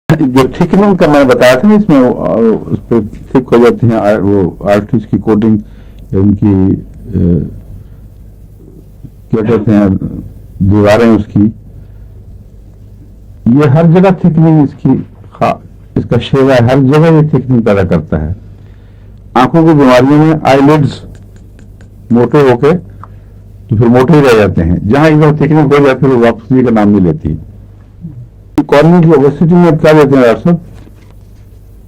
جو تھکننگ کا میں بتایا تھا اس میں اس پہ تھک ہو جاتی ہیں وہ آرٹسٹ کی کوٹنگ، ان کی کیا کہتے ہیں دیواریں اس کی، یہ ہر جگہ تھکننگ اس کا شیوا ہے، ہر جگہ یہ تھکننگ پیدا کرتا ہے. آنکھوں کی بیماریوں میں آئی لیڈز موٹے ہو کے تو پھر موٹے ہی رہ جاتے ہیں، جہاں ایک بار تھکننگ ہو جائے پھر وہ واپسی کا نام نہیں لیتی. کارنر کی اوبیسٹی میں کیا دیتے ہیں ڈاکٹر صاحب؟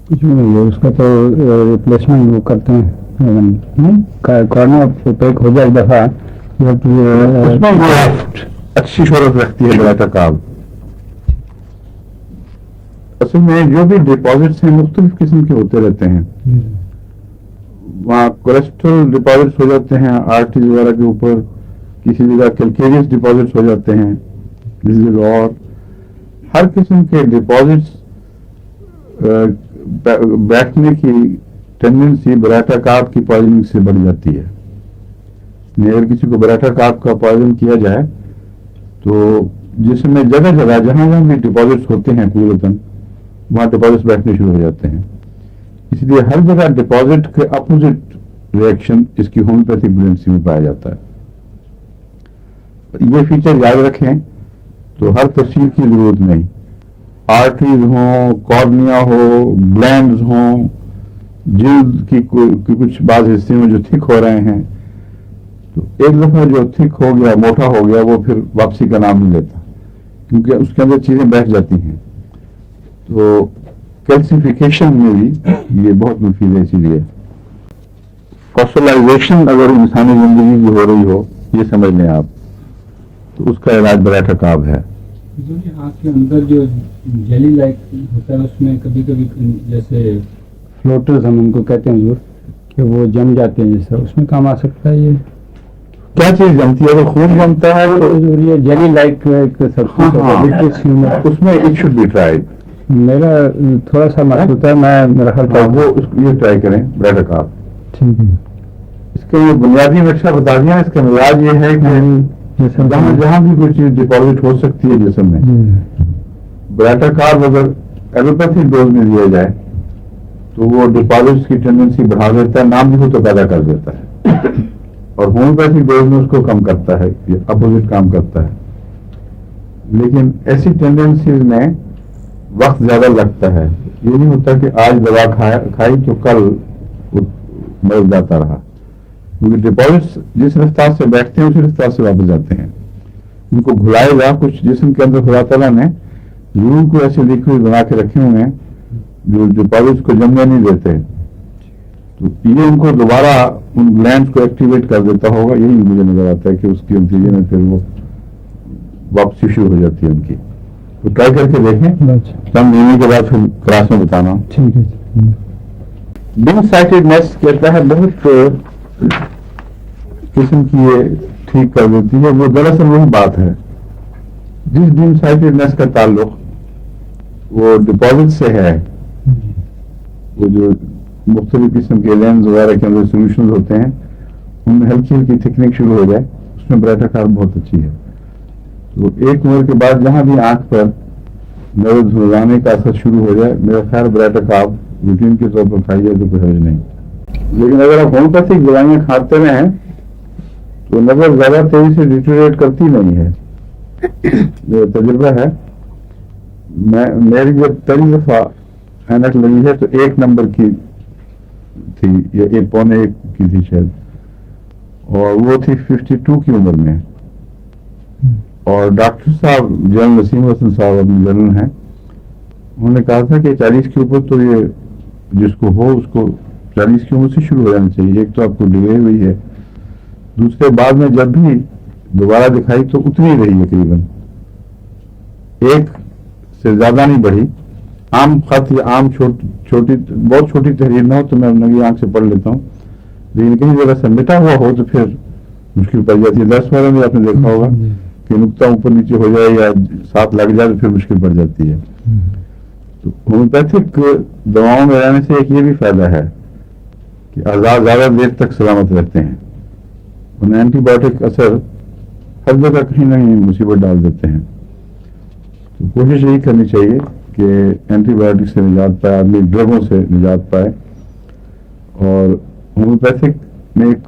کچھ بھی نہیں ہے اس کا تو ریپلیسمنٹ وہ کرتے ہیں. کارنر پیک ہو جائے ایک دفعہ اس میں اچھی شہرت رکھتی ہے بڑا ٹکاب. اصل میں جو بھی ڈپازٹس ہیں مختلف قسم کے ہوتے رہتے ہیں، وہاں کولیسٹرول ڈپازٹس ہو جاتے ہیں آرٹریز وغیرہ کے اوپر، کسی جگہ کیلکیریس ڈپازٹس ہو جاتے ہیں کسی جگہ، اور ہر قسم کے ڈپازٹس بیٹھنے کی ٹینڈنسی براٹا کارپ کی پوائزننگ سے بڑھ جاتی ہے. اگر کسی کو براٹا کارپ کا پوائزن کیا جائے تو جسم میں جگہ جگہ جہاں جہاں بھی ڈپازٹس ہوتے ہیں قوتاً وہاں ڈپازٹس بیٹھنے شروع ہو جاتے ہیں. اس لیے ہر جگہ ڈپازٹ کے اپوزٹ ریئیکشن اس کی ہومیوپیتھک برینسی میں پایا جاتا ہے. یہ فیچر یاد رکھیں تو ہر تفصیل کی ضرورت نہیں. آرٹریز ہوں، کارنیا ہو، گلینڈز ہوں، جلد کی کچھ بعض حصے میں جو تھک ہو رہے ہیں، تو ایک دفعہ جو تھک ہو گیا، موٹا ہو گیا، وہ پھر واپسی کا نام نہیں لیتا کیونکہ اس کے اندر چیزیں بیٹھ جاتی ہیں. تو کیلسیفیکیشن میں بھی یہ بہت مفید ہے. اسی لیے فاسولائزیشن اگر انسانی زندگی کی ہو رہی ہو، یہ سمجھ لیں آپ، تو اس کا علاج براٹا کارپ ہے. آنکھ کے اندر جو جیلی لائک ہوتا ہے اس میں کبھی کبھی جیسے فلوٹرز ہم ان کو کہتے ہیں حضور کہ وہ جم جاتے ہیں، جیسا اس میں کام آ سکتا ہے. یہ کیا چیز جمتی ہے؟ اگر خون جمتا ہے یہ جیلی لائک اس میں اٹ شوڈ بی ٹرائیڈ. میرا تھوڑا سا مت ہوتا ہے، میں میرا خیال وہ یہ ٹرائی کریں براٹا کارپ. ٹھیک ہے. اس کے بنیادی نقشہ بتا دیا. اس کا علاج یہ ہے کہ جہاں جہاں بھی کوئی چیز ڈپازٹ ہو سکتی ہے جسم میں، براٹا کارپ اگر ایلوپیتھک ڈوز میں دیا جائے تو وہ ڈپازٹس کی ٹینڈنسی بڑھا دیتا ہے، نام بھی تو پیدا کر دیتا ہے، اور ہومیوپیتھک ڈوز میں اس کو کم کرتا ہے، یہ اپوزٹ کام کرتا ہے. لیکن ایسی ٹینڈنسیز میں وقت زیادہ لگتا ہے. یہ نہیں ہوتا کہ آج دوا کھائی تو کل مرض جاتا رہا، کیونکہ ڈپازٹس جس رفتار سے بیٹھتے ہیں اسی رفتار سے واپس جاتے ہیں. ان کو گھلائے گا کچھ جسم کے اندر خدا تعالیٰ نے ضرور کو ایسے لیکوئڈ بنا کے رکھے ہوئے ہیں جو ڈپازٹس کو جمنے نہیں دیتے، تو یہ ان کو دوبارہ ان گلینڈز کو ایکٹیویٹ کر دیتا ہوگا. یہی مجھے نظر آتا ہے کہ اس کے نتیجے میں پھر وہ واپسی شروع ہو جاتی ہے ان کی. تو ٹرائی کر کے دیکھیں، کم مہینے کے بعد پھر کلاس میں بتانا. ٹھیک ہے. ڈم سائٹڈنیس کہتا ہے بہت قسم کی یہ ٹھیک کر دیتی ہے. وہ دراصل وہی بات ہے جس ڈم سائٹڈنیس کا تعلق وہ ڈپازٹ سے ہے. وہ جو مختلف قسم کے لینز وغیرہ کے اندر سولوشن ہوتے ہیں ان میں ہلکی ہلکی تھکننگ شروع ہو جائے، اس میں براٹا کارپ بہت اچھی ہے. تو ایک عمر کے بعد جہاں بھی آنکھ پر نظر دھلوانے کا اثر شروع ہو جائے، میرا خیال براٹا کارپ روٹین کے طور پر کھائیے تو کوئی حرج نہیں. لیکن اگر آپ ہومیوپیتھک دوائیاں کھاتے رہیں تو نظر زیادہ تیزی سے ڈیٹیریٹ کرتی نہیں ہے. جو تجربہ ہے، میری جب پہلی دفعہ اینک لگی ہے تو 1 نمبر کی تھی یا 1.1 کی تھی شاید، اور وہ تھی 52 کی عمر میں. اور ڈاکٹر صاحب جنرل وسیم حسن صاحب اپنے جنرل ہیں، انہوں نے کہا تھا کہ 40 کے اوپر تو یہ جس کو ہو اس کو 40 کی عمر سے شروع ہو جانا چاہیے. ایک تو آپ کو ڈیلے ہوئی ہے، دوسرے بعد میں جب بھی دوبارہ دکھائی تو اتنی رہی ہے، تقریباً 1 سے زیادہ نہیں بڑھی. عام خط یا عام چھوٹی بہت چھوٹی تحریر نہ ہو تو میں ننگی آنکھ سے پڑھ لیتا ہوں، لیکن کہیں جگہ سے مٹا ہوا ہو تو پھر مشکل پڑ جاتی ہے. 10 وغیرہ میں آپ نے دیکھا ہوگا کہ نقطہ اوپر نیچے ہو جائے یا ساتھ لگ جائے تو پھر مشکل پڑ جاتی ہے. تو ہومیوپیتھک دواؤں میں رہنے سے ایک یہ بھی فائدہ ہے کہ اعضاء زیادہ دیر تک سلامت رہتے ہیں. ان اینٹی بایوٹک اثر ہر جگہ کہیں نہ کہیں مصیبت ڈال دیتے ہیں. تو کوشش یہی کرنی چاہیے کہ اینٹی بایوٹک سے نجات پائے آدمی, ڈرگوں سے نجات پائے. اور ہومیوپیتھک میں ایک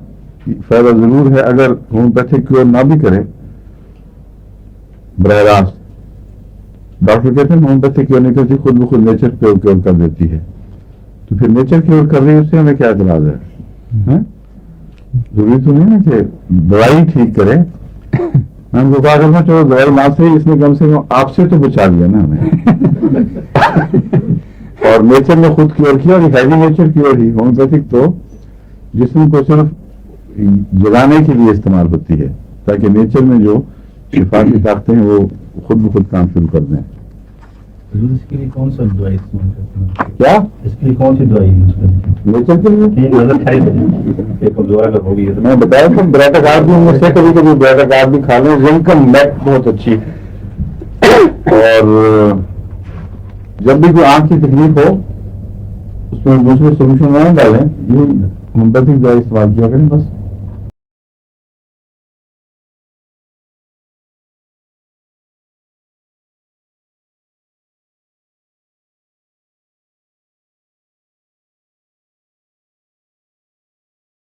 فائدہ ضرور ہے, اگر ہومیوپیتھک کیور نہ بھی کرے براہ راست, ڈاکٹر کہتے ہیں ہومیوپیتھک کیور نہیں کرتی, خود بخود نیچر کیور کر دیتی ہے. تو پھر نیچر کیور کر رہی ہے, اس سے ہمیں کیا اعتراض ہے؟ ضروری تو نہیں نا کہ دوائی ٹھیک کرے. میں ان کو کہا کرتا چلو دوائی نہ سے اس نے کم سے کم آپ سے تو بچا لیا نا ہمیں. اور نیچر نے خود کیور کیا, اور ہیوی نیچر کیور ہی. ہومیوپیتھک تو جسم کو صرف جگانے کے لیے استعمال ہوتی ہے, تاکہ نیچر میں جو شفا کی طاقتیں ہیں وہ خود بخود کام شروع کر دیں. اس کے لیے کون سا دوائی استعمال کرتے ہیں؟ کیا اس کے لیے کون سی دوائی یوز کرتے ہیں؟ نیچر کے لیے ہوگی. میں بتایا تھا بریٹا کارڈ بھی مجھ سے کبھی کبھی بریٹا کارڈ بھی کھا لیں. زنک کا میٹ بہت اچھی, اور جب بھی کوئی آنکھ کی تکلیف ہو اس میں دوسرے سولوشن نہ ڈالیں, یہ ہومیوپیتھک دوائی استعمال کیا کریں بس.